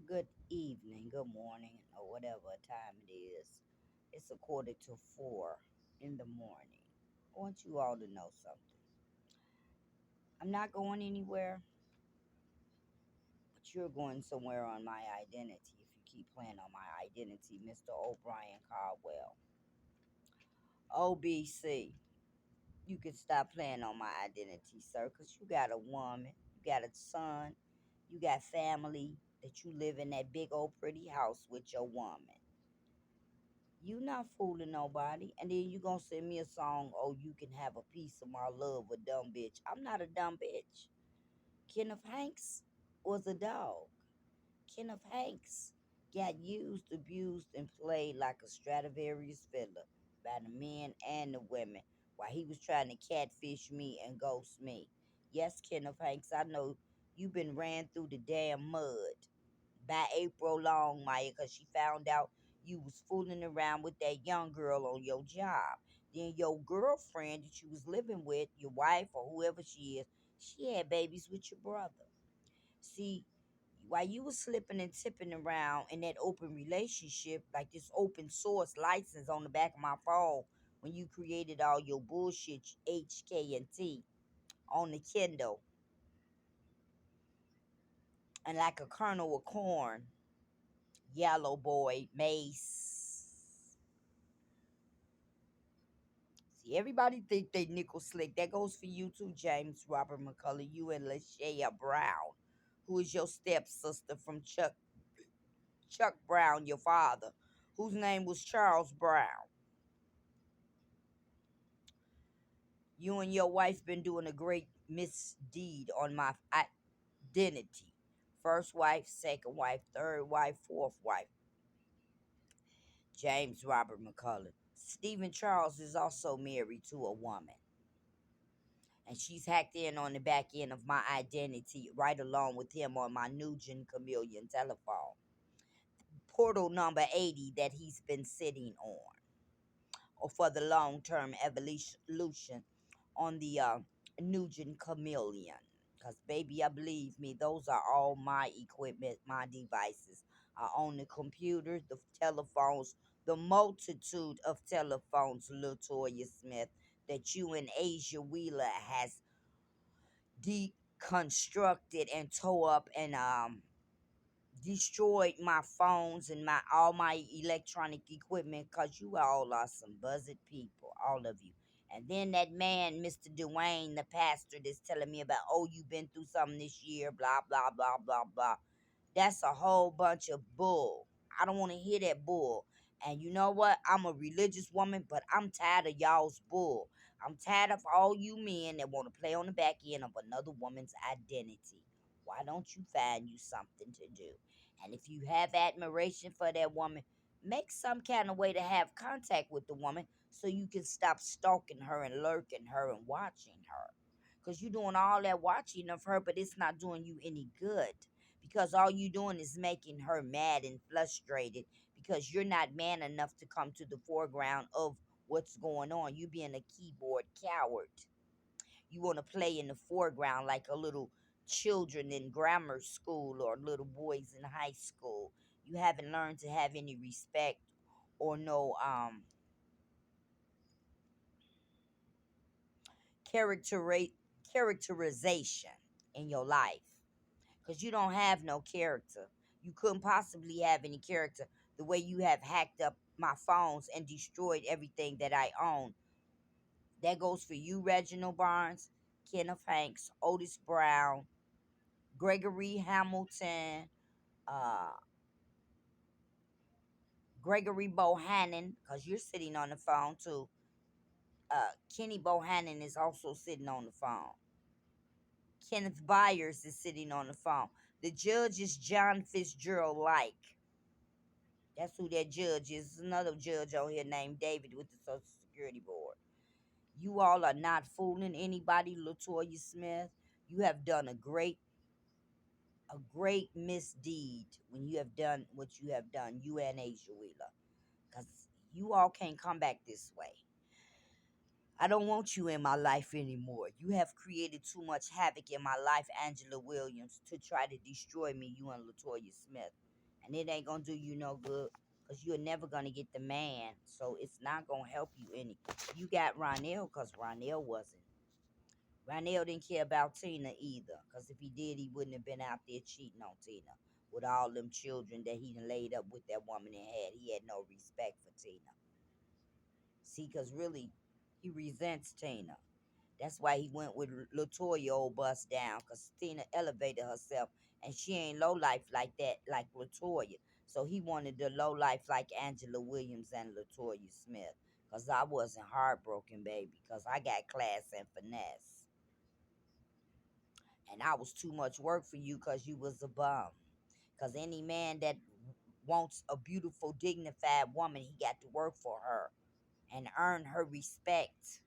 Good evening, good morning, or whatever time it is. It's a quarter to 4 in the morning. I want you all to know something. I'm not going anywhere, but you're going somewhere on my identity if you keep playing on my identity, Mr. O'Brien Caldwell. OBC, you can stop playing on my identity, sir, because you got a woman, you got a son, you got family that you live in that big old pretty house with your woman. You not fooling nobody. And then you gonna send me a song, oh, you can have a piece of my love, a dumb bitch. I'm not a dumb bitch. Kenneth Hanks was a dog. Kenneth Hanks got used, abused, and played like a Stradivarius fiddler by the men and the women while he was trying to catfish me and ghost me. Yes, Kenneth Hanks, I know you been ran through the damn mud by April Long, Maya, because she found out you was fooling around with that young girl on your job. Then your girlfriend that you was living with, your wife or whoever she is, she had babies with your brother. See, while you was slipping and tipping around in that open relationship, like this open source license on the back of my phone, when you created all your bullshit HK&T on the Kindle, and like a kernel of corn, Yellow Boy, Mace. See, everybody think they nickel slick. That goes for you too, James Robert McCullough. You and Lashaya Brown, who is your stepsister from Chuck Brown, your father, whose name was Charles Brown. You and your wife been doing a great misdeed on my identity. First wife, second wife, third wife, fourth wife. James Robert McCullough. Stephen Charles is also married to a woman. And she's hacked in on the back end of my identity right along with him on my Nugent Chameleon telephone. Portal number 80 that he's been sitting on, or for the long term evolution on the Nugent Chameleon. Because, baby, I believe me, those are all my equipment, my devices. I own the computers, the telephones, the multitude of telephones, Latoya Smith, that you and Asia Wheeler has deconstructed and tore up and destroyed my phones and my all my electronic equipment because you all are some buzzed people, all of you. And then that man, Mr. Dwayne, the pastor, that's telling me about, oh, you've been through something this year, blah, blah, blah, blah, blah. That's a whole bunch of bull. I don't want to hear that bull. And you know what? I'm a religious woman, but I'm tired of y'all's bull. I'm tired of all you men that want to play on the back end of another woman's identity. Why don't you find you something to do? And if you have admiration for that woman, make some kind of way to have contact with the woman so you can stop stalking her and lurking her and watching her. Because you're doing all that watching of her, but it's not doing you any good. Because all you're doing is making her mad and frustrated because you're not man enough to come to the foreground of what's going on. You being a keyboard coward. You want to play in the foreground like a little children in grammar school or little boys in high school. You haven't learned to have any respect or no character characterization in your life because you don't have no character. You couldn't possibly have any character the way you have hacked up my phones and destroyed everything that I own. That goes for you, Reginald Barnes, Kenneth Hanks, Otis Brown, Gregory Hamilton, uh, Gregory Bohannon, because you're sitting on the phone too. Kenny Bohannon is also sitting on the phone. Kenneth Byers is sitting on the phone. The judge is John Fitzgerald Like. That's who that judge is. There's another judge on here named David with the Social Security Board. You all are not fooling anybody, Latoya Smith. You have done a great misdeed when you have done what you have done, you and Asia Wheeler. Because you all can't come back this way. I don't want you in my life anymore. You have created too much havoc in my life, Angela Williams, to try to destroy me, you and Latoya Smith. and it ain't gonna do you no good because you're never gonna get the man. So it's not gonna help you any. You got Ronell because Ronell wasn't. Ronell didn't care about Tina either because if he did, he wouldn't have been out there cheating on Tina with all them children that he done laid up with that woman and had. He had no respect for Tina. See, because really, he resents Tina. That's why he went with Latoya old bust down, because Tina elevated herself, and she ain't low life like that, like Latoya. So he wanted the low life like Angela Williams and Latoya Smith. Because I wasn't heartbroken, baby, because I got class and finesse. And I was too much work for you because you was a bum. Because any man that wants a beautiful, dignified woman, he got to work for her and earn her respect.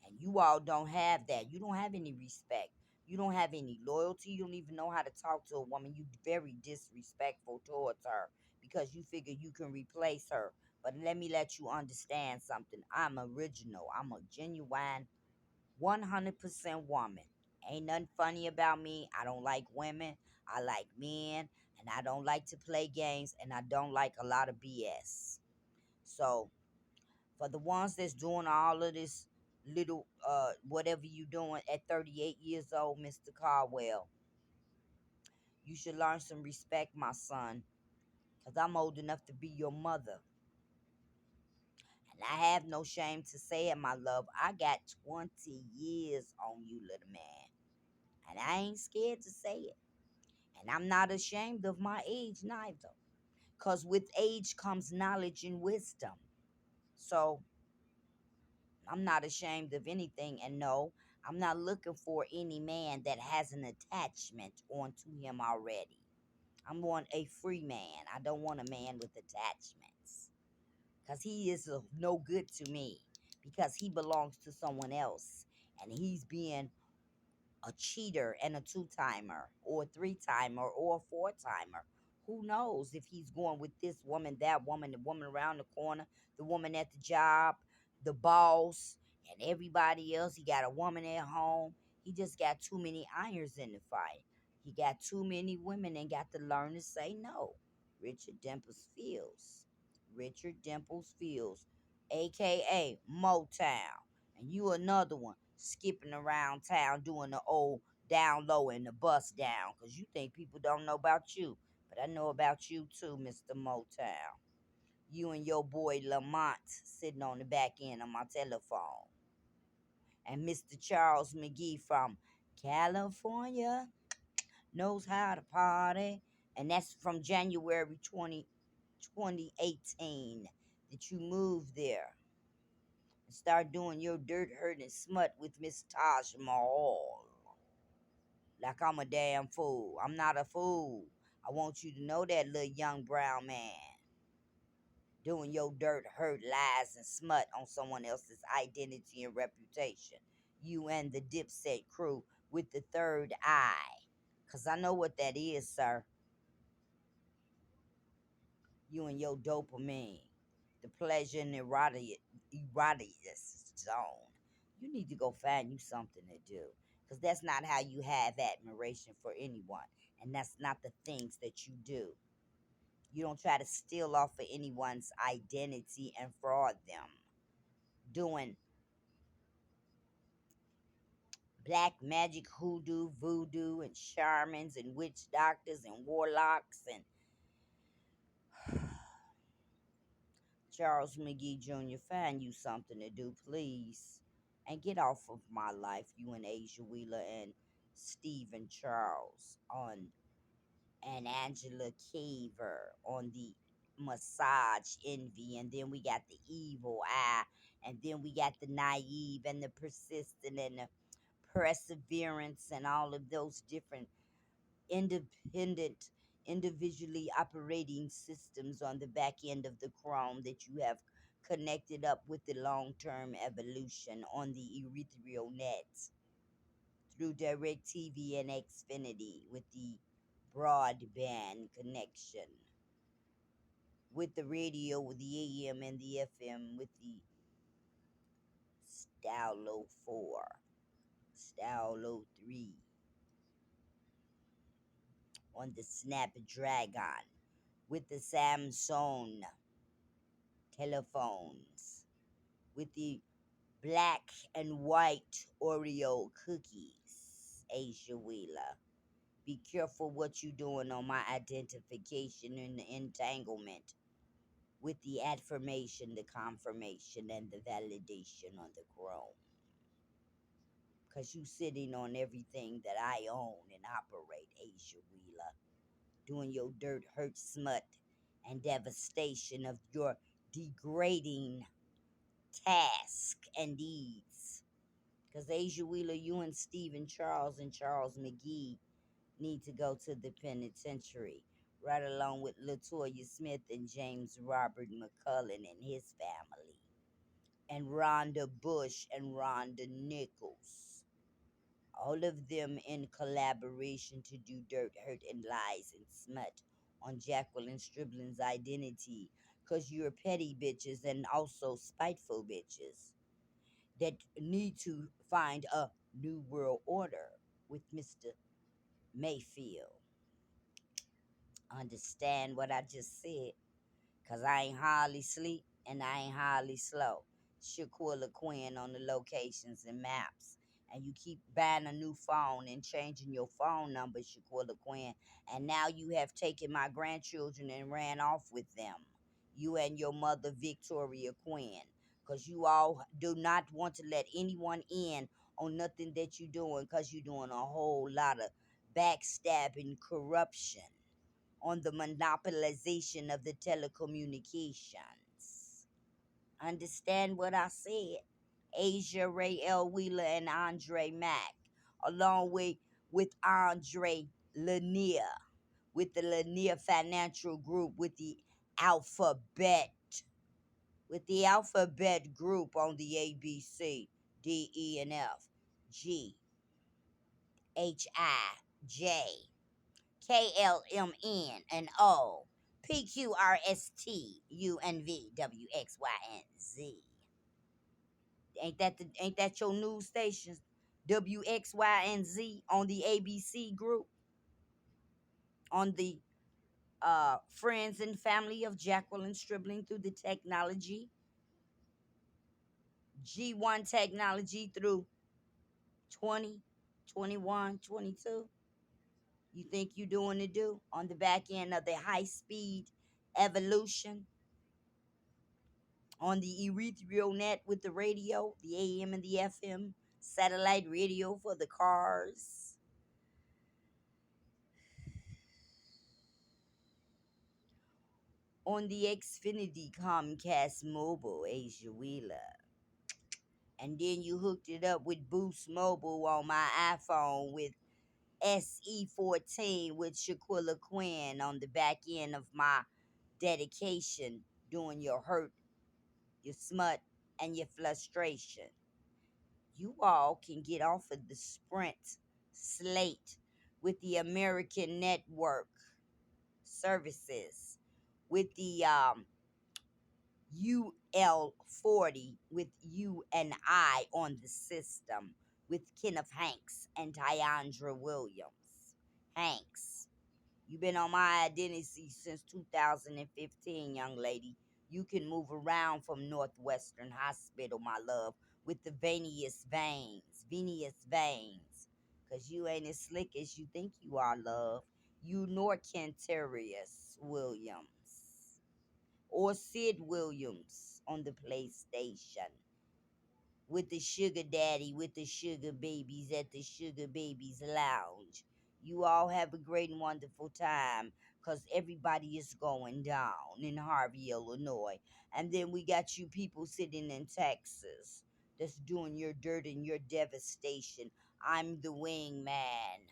And you all don't have that. You don't have any respect. You don't have any loyalty. You don't even know how to talk to a woman. You very disrespectful towards her because you figure you can replace her. But let you understand something. I'm original. I'm a genuine 100% woman. Ain't nothing funny about me. I don't like women. I like men. And I don't like to play games. And I don't like a lot of BS. So for the ones that's doing all of this little whatever you doing at 38 years old, Mr. Caldwell, you should learn some respect, my son, because I'm old enough to be your mother. And I have no shame to say it, my love. I got 20 years on you, little man. And I ain't scared to say it. And I'm not ashamed of my age neither. Because with age comes knowledge and wisdom. So I'm not ashamed of anything. And no, I'm not looking for any man that has an attachment onto him already. I want a free man. I don't want a man with attachments. Because he is of no good to me. Because he belongs to someone else. And he's being a cheater and a two-timer or a three-timer or a four-timer. Who knows if he's going with this woman, that woman, the woman around the corner, the woman at the job, the boss, and everybody else. He got a woman at home. He just got too many irons in the fire. He got too many women and got to learn to say no. Richard Dimples Fields. Richard Dimples Fields, aka Motown. And you another one skipping around town doing the old down low and the bust down because you think people don't know about you. But I know about you too, Mr. Motown. You and your boy Lamont sitting on the back end of my telephone. And Mr. Charles McGee from California knows how to party. And that's from January 2018 that you moved there and start doing your dirt hurt and smut with Miss Taj Mahal. Like I'm a damn fool. I'm not a fool. I want you to know that, little young brown man. Doing your dirt, hurt, lies, and smut on someone else's identity and reputation. You and the Dipset crew with the third eye. Because I know what that is, sir. You and your dopamine. The pleasure and erotic zone. You need to go find you something to do. Because that's not how you have admiration for anyone. And that's not the things that you do. You don't try to steal off of anyone's identity and fraud them. Doing black magic, hoodoo, voodoo, and shamans, and witch doctors, and warlocks, and Charles McGee Jr., find you something to do, please. And get off of my life, you and Asia Wheeler and Stephen Charles on and Angela Caver on the massage envy, and then we got the evil eye, and then we got the naive and the persistent and the perseverance and all of those different independent individually operating systems on the back end of the chrome that you have connected up with the long-term evolution on the ethereal net through DirecTV and Xfinity with the broadband connection, with the radio, with the AM and the FM, with the Stalo 4, Stalo 3, on the Snapdragon, with the Samsung telephones, with the black and white Oreo cookies. Asia Wheeler. Be careful what you doing on my identification and the entanglement with the affirmation, the confirmation, and the validation on the chrome. Because you sitting on everything that I own and operate, Asia Wheeler. Doing your dirt, hurt, smut, and devastation of your degrading task and deeds. Because Asia Wheeler, you and Stephen Charles and Charles McGee need to go to the penitentiary, right along with Latoya Smith and James Robert McCullen and his family, and Rhonda Bush and Rhonda Nichols. All of them in collaboration to do dirt, hurt, and lies and smut on Jacqueline Stribling's identity, because you're petty bitches and also spiteful bitches that need to find a new world order with Mr. Mayfield. Understand what I just said? Cause I ain't hardly sleep and I ain't hardly slow. Shaquilla Quinn on the locations and maps. And you keep buying a new phone and changing your phone number, Shaquilla Quinn. And now you have taken my grandchildren and ran off with them. You and your mother, Victoria Quinn. Because you all do not want to let anyone in on nothing that you're doing, because you're doing a whole lot of backstabbing corruption on the monopolization of the telecommunications. Understand what I said? Asia Ray L. Wheeler and Andre Mack, along with Andre Lanier, with the Lanier Financial Group, with the Alphabet Group on the ABC, D, E, and F, G, H, I, J, KLMN and O, PQRST, and V, WXY, and Z. Ain't that your news stations? WXY and Z on the ABC group, on the friends and family of Jacqueline Stribling through the technology, G1 technology through 20, 21, 22. You think you doing the do on the back end of the high speed evolution? On the ethereal net with the radio, the AM and the FM, satellite radio for the cars, on the Xfinity Comcast Mobile, Asia Wheeler. And then you hooked it up with Boost Mobile on my iPhone with SE14 with Shaquilla Quinn on the back end of my dedication, doing your hurt, your smut, and your frustration. You all can get off of the Sprint slate with the American Network services, with the UL40, with you and I on the system, with Kenneth Hanks and Tyandra Williams. Hanks, you've been on my identity since 2015, young lady. You can move around from Northwestern Hospital, my love, with the venous veins. Because you ain't as slick as you think you are, love. You nor Kentarius Williams or Sid Williams on the PlayStation with the sugar daddy, with the sugar babies at the Sugar Babies Lounge. You all have a great and wonderful time, because everybody is going down in Harvey, Illinois. And then we got you people sitting in Texas that's doing your dirt and your devastation. I'm the wingman.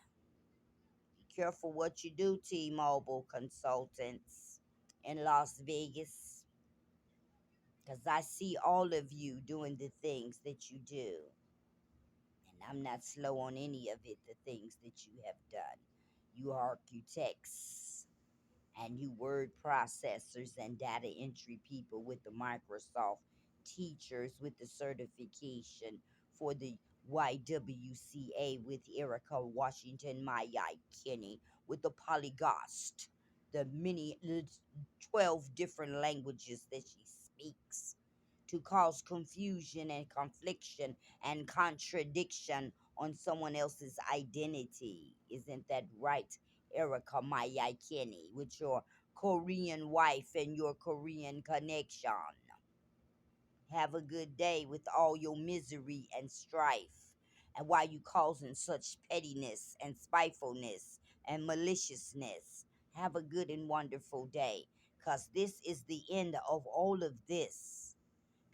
Be careful what you do, T-Mobile consultants in Las Vegas, because I see all of you doing the things that you do. And I'm not slow on any of it, the things that you have done. You architects and you word processors and data entry people with the Microsoft, teachers with the certification for the YWCA with Erica Washington, Maya Kinney with the polygost, the 12 different languages that she speaks to cause confusion and confliction and contradiction on someone else's identity. Isn't that right, Erica Maya Kinney, with your Korean wife and your Korean connection? Have a good day with all your misery and strife. And why you causing such pettiness and spitefulness and maliciousness? Have a good and wonderful day. Because this is the end of all of this.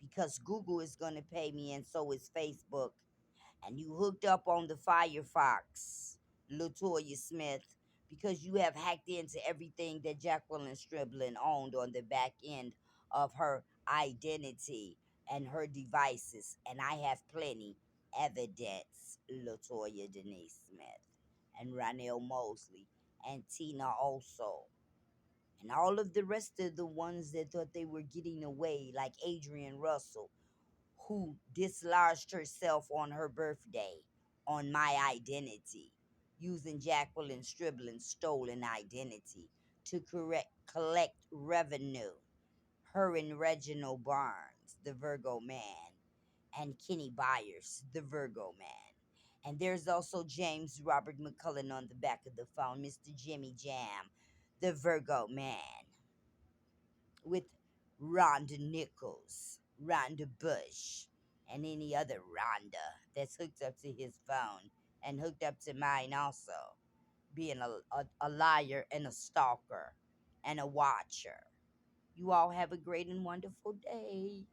Because Google is going to pay me, and so is Facebook, and you hooked up on the Firefox, Latoya Smith, because you have hacked into everything that Jacqueline Striblin owned on the back end of her identity and her devices. And I have plenty evidence, Latoya Denise Smith, and Ronell Mosley, and Tina also. And all of the rest of the ones that thought they were getting away, like Adrian Russell, who dislodged herself on her birthday on my identity, using Jacqueline Striblin's stolen identity to collect revenue. Her and Reginald Barnes, the Virgo man, and Kenny Byers, the Virgo man. And there's also James Robert McCullen on the back of the phone, Mr. Jimmy Jam, the Virgo man, with Rhonda Nichols, Rhonda Bush, and any other Rhonda that's hooked up to his phone and hooked up to mine also, being a liar and a stalker and a watcher. You all have a great and wonderful day.